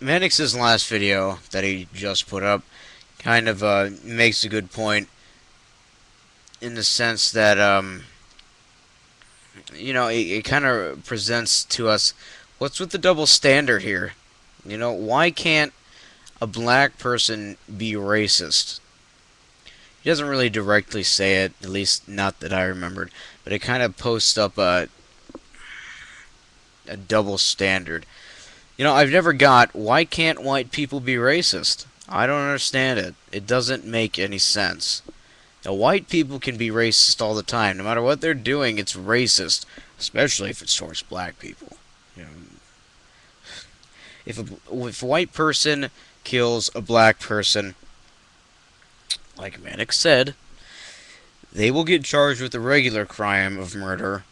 Manix's last video that he just put up kind of makes a good point in the sense that it kind of presents to us what's with the double standard here. Why can't a black person be racist? He doesn't really directly say it, at least not that I remembered, but it kind of posts up a double standard. I've never got, why can't white people be racist? I don't understand it. It doesn't make any sense. White people can be racist all the time. No matter what they're doing, it's racist, especially if it's towards black people. You know, if a white person kills a black person, like Mannix said, they will get charged with the regular crime of murder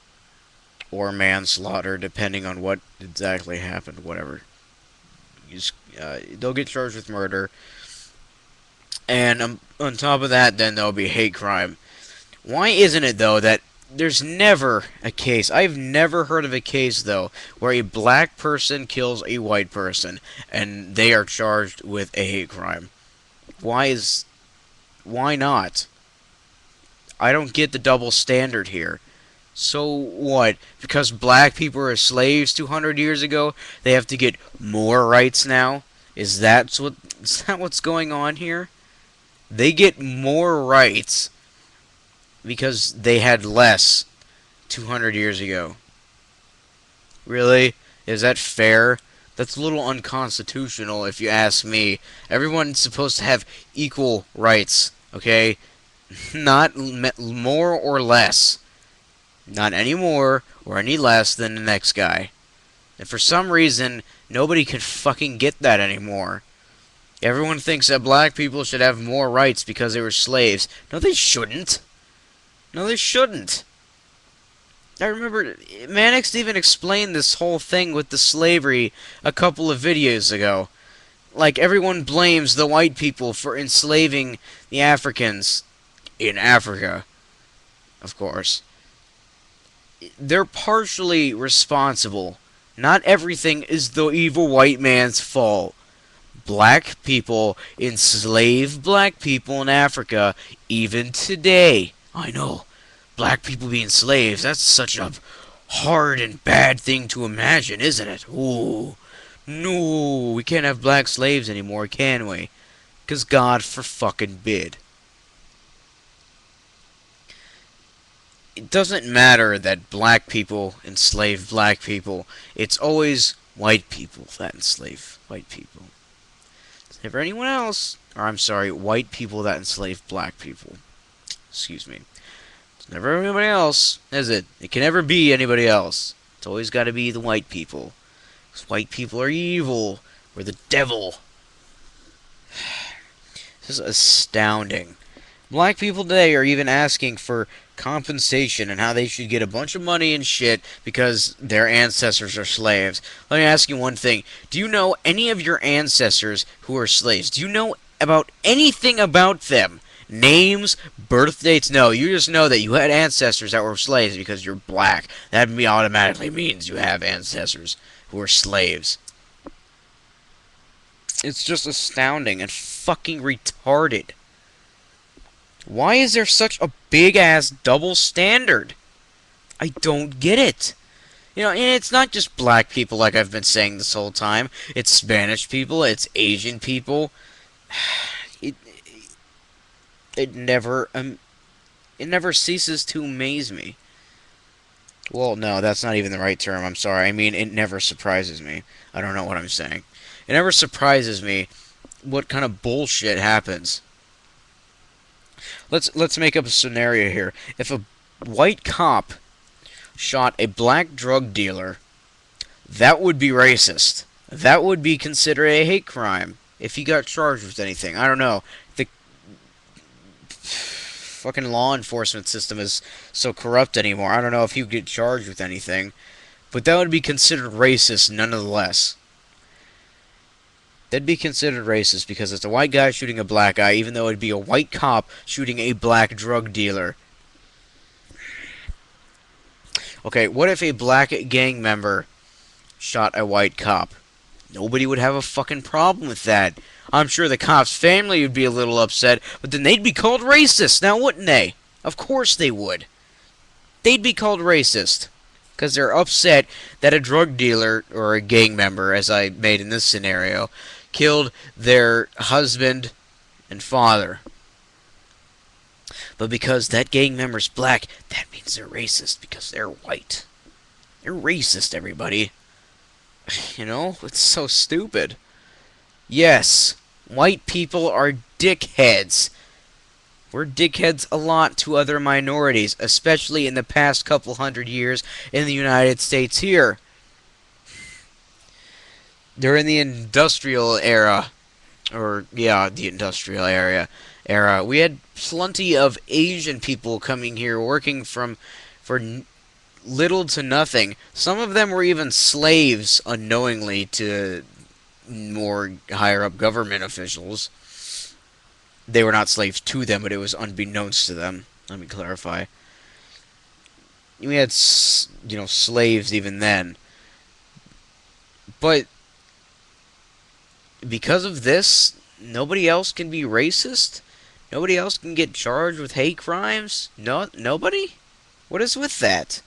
or manslaughter, depending on what exactly happened. Whatever, they'll get charged with murder, and on top of that, then there'll be hate crime. Why isn't it though that there's never a case? I've never heard of a case though where a black person kills a white person and they are charged with a hate crime. Why not? I don't get the double standard here. So what? Because black people are slaves 200 years ago, they have to get more rights now? Is that what's going on here? They get more rights because they had less 200 years ago. Really? Is that fair? That's a little unconstitutional if you ask me. Everyone's supposed to have equal rights, okay? Not more or less. Not any more or any less than the next guy. And for some reason, nobody can fucking get that anymore. Everyone thinks that black people should have more rights because they were slaves. No, they shouldn't. No, they shouldn't. I remember Mannix even explained this whole thing with the slavery a couple of videos ago. Like, everyone blames the white people for enslaving the Africans in Africa, of course. They're partially responsible. Not everything is the evil white man's fault. Black people enslave black people in Africa even today. I know. Black people being slaves, that's such a hard and bad thing to imagine, isn't it? Ooh. No, we can't have black slaves anymore, can we? 'Cause God for fucking bid. It doesn't matter that black people enslave black people. It's always white people that enslave white people. It's never anyone else. Or I'm sorry, white people that enslave black people. Excuse me. It's never anybody else, is it? It can never be anybody else. It's always got to be the white people. Because white people are evil. We're the devil. This is astounding. Black people today are even asking for compensation and how they should get a bunch of money and shit because their ancestors are slaves. Let me ask you one thing. Do you know any of your ancestors who are slaves? Do you know about anything about them? Names, birth dates? No, you just know that you had ancestors that were slaves because you're black. That automatically means you have ancestors who are slaves. It's just astounding and fucking retarded. Why is there such a big-ass double standard? I don't get it. And it's not just black people like I've been saying this whole time. It's Spanish people, it's Asian people. It, it never, it never ceases to amaze me. Well, no, that's not even the right term, I'm sorry. I mean, it never surprises me. I don't know what I'm saying. It never surprises me what kind of bullshit happens. Let's make up a scenario here. If a white cop shot a black drug dealer, that would be racist. That would be considered a hate crime if he got charged with anything. I don't know. The fucking law enforcement system is so corrupt anymore. I don't know if he would get charged with anything, but that would be considered racist nonetheless. That'd be considered racist because it's a white guy shooting a black guy, even though it'd be a white cop shooting a black drug dealer. Okay, what if a black gang member shot a white cop? Nobody would have a fucking problem with that. I'm sure the cop's family would be a little upset, but then they'd be called racist, now wouldn't they? Of course they would. They'd be called racist. Because they're upset that a drug dealer, or a gang member, as I made in this scenario, killed their husband and father. But because that gang member's black, that means they're racist because they're white. They're racist, everybody. You know? It's so stupid. Yes, white people are dickheads. We're dickheads a lot to other minorities, especially in the past couple hundred years in the United States here. During the industrial era, or yeah, the industrial era, we had plenty of Asian people coming here working for little to nothing. Some of them were even slaves unknowingly to more higher up government officials. They were not slaves to them, but it was unbeknownst to them. Let me clarify. We had, slaves even then. But because of this, nobody else can be racist? Nobody else can get charged with hate crimes? No, nobody? What is with that?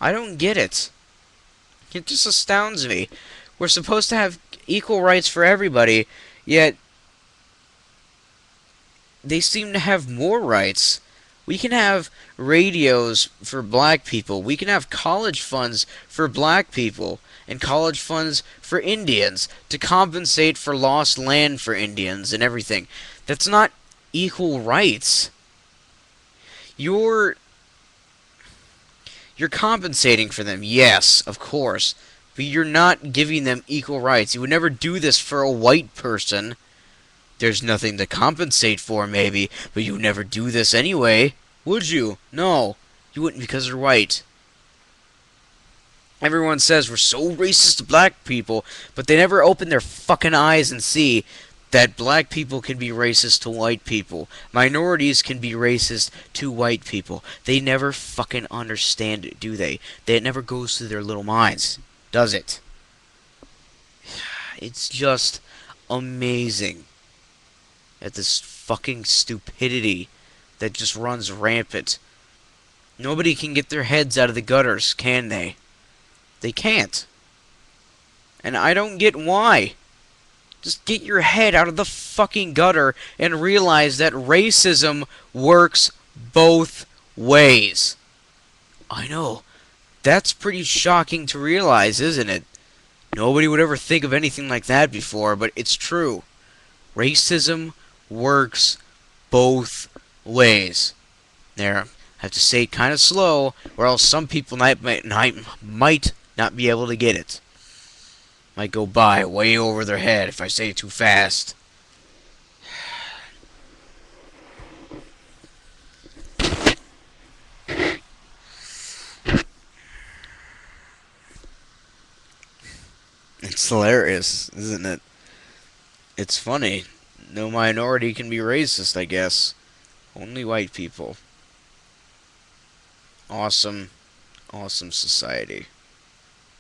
I don't get it. It just astounds me. We're supposed to have equal rights for everybody, yet they seem to have more rights. We can have radios for black people. We can have college funds for black people and college funds for Indians to compensate for lost land for Indians and everything. That's not equal rights. You're you're compensating for them. Yes, of course. But you're not giving them equal rights. You would never do this for a white person. There's nothing to compensate for, maybe, but you would never do this anyway, would you? No, you wouldn't because they're white. Everyone says we're so racist to black people, but they never open their fucking eyes and see that black people can be racist to white people. Minorities can be racist to white people. They never fucking understand it, do they? It never goes through their little minds, does it? It's just amazing at this fucking stupidity that just runs rampant. Nobody can get their heads out of the gutters, can they? They can't. And I don't get why. Just get your head out of the fucking gutter and realize that racism works both ways. I know. That's pretty shocking to realize, isn't it? Nobody would ever think of anything like that before, but it's true. Racism works both ways. There, I have to say it kind of slow, or else some people might not be able to get it. Might go by way over their head if I say it too fast. It's hilarious, isn't it? It's funny. No minority can be racist, I guess. Only white people. Awesome, awesome society.